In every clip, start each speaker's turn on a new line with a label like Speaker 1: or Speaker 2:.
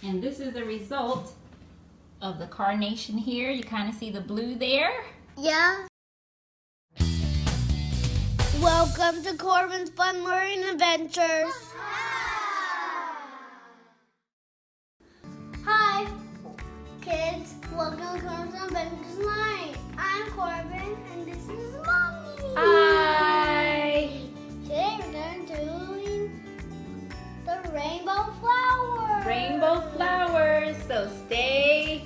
Speaker 1: And this is the result of the carnation here. You kind of see the blue there?
Speaker 2: Yeah. Welcome to Corban's Fun Learning Adventures. Hi, kids. Welcome to Corban's Adventures tonight. I'm Corban, and this is Mommy.
Speaker 1: Hi!
Speaker 2: Today we're going to do the rainbow flowers.
Speaker 1: Rainbow flowers, so stay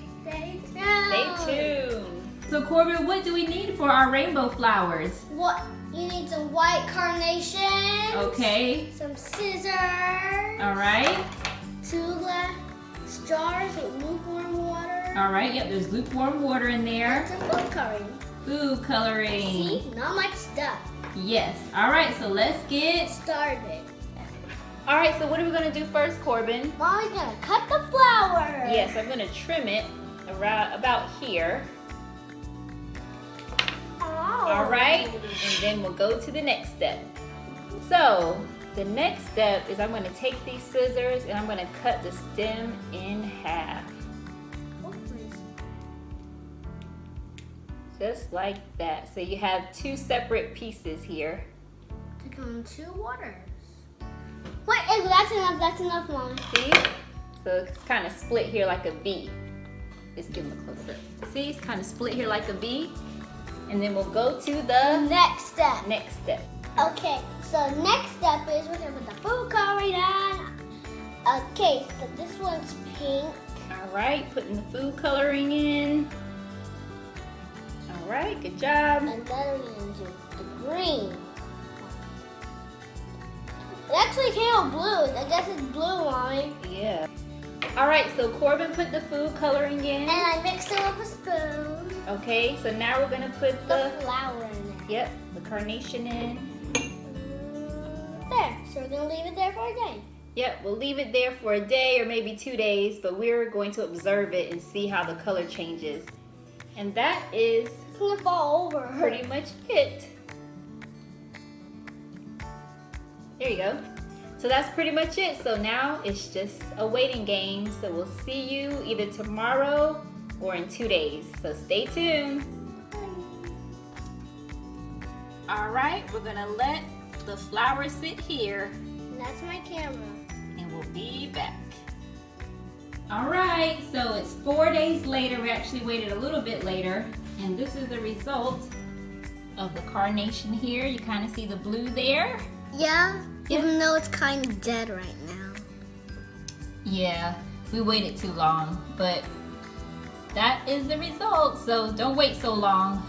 Speaker 1: tuned. So Corban, what do we need for our rainbow flowers?
Speaker 2: What? You need some white carnations.
Speaker 1: Okay.
Speaker 2: Some scissors.
Speaker 1: All right.
Speaker 2: 2 glass jars with lukewarm water.
Speaker 1: All right, yep, there's lukewarm water in there.
Speaker 2: And some food coloring.
Speaker 1: Food coloring.
Speaker 2: See? Not much stuff.
Speaker 1: Yes. All right, so let's get
Speaker 2: started.
Speaker 1: All right, so what are we gonna do first, Corban?
Speaker 2: Mommy's gonna cut the flower.
Speaker 1: Yes, I'm gonna trim it around about here.
Speaker 2: Oh.
Speaker 1: All right, and then we'll go to the next step. So the next step is I'm gonna take these scissors and I'm gonna cut the stem in half. Just like that. So you have 2 separate pieces here.
Speaker 2: To come 2 waters. Wait, that's enough, Mommy.
Speaker 1: See? So it's kind of split here like a V. Let's give them a close up. See, it's kind of split here like a V. And then we'll go to the
Speaker 2: next step.
Speaker 1: Next step.
Speaker 2: Okay, so next step is we're gonna put the food coloring on. Okay, so this one's pink.
Speaker 1: All right, putting the food coloring in. All right, good job.
Speaker 2: And then we're gonna do the green. It actually came out blue. I guess it's blue, Mommy.
Speaker 1: Yeah. All right, so Corban put the food coloring in.
Speaker 2: And I mixed it with a spoon.
Speaker 1: Okay, so now we're gonna put
Speaker 2: the flower in there.
Speaker 1: Yep, the carnation in.
Speaker 2: There, so we're gonna leave it there for a day.
Speaker 1: Yep, we'll leave it there for a day or maybe 2 days, but we're going to observe it and see how the color changes. And that is
Speaker 2: it's gonna fall over.
Speaker 1: Pretty much it. There you go. So that's pretty much it. So now it's just a waiting game. So we'll see you either tomorrow or in 2 days. So stay tuned. All right, we're gonna let the flower sit here.
Speaker 2: And that's my camera.
Speaker 1: And we'll be back. All right, so it's 4 days later. We actually waited a little bit later. And this is the result of the carnation here. You kind of see the blue there.
Speaker 2: Yeah, even though it's kind of dead right now.
Speaker 1: Yeah, we waited too long, but that is the result. So don't wait so long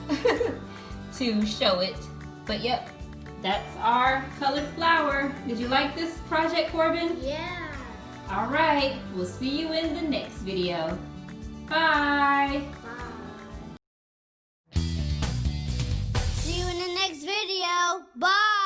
Speaker 1: to show it. But yep, that's our colored flower. Did you like this project, Corban?
Speaker 2: Yeah.
Speaker 1: All right, we'll see you in the next video. Bye.
Speaker 2: Bye. See you in the next video. Bye.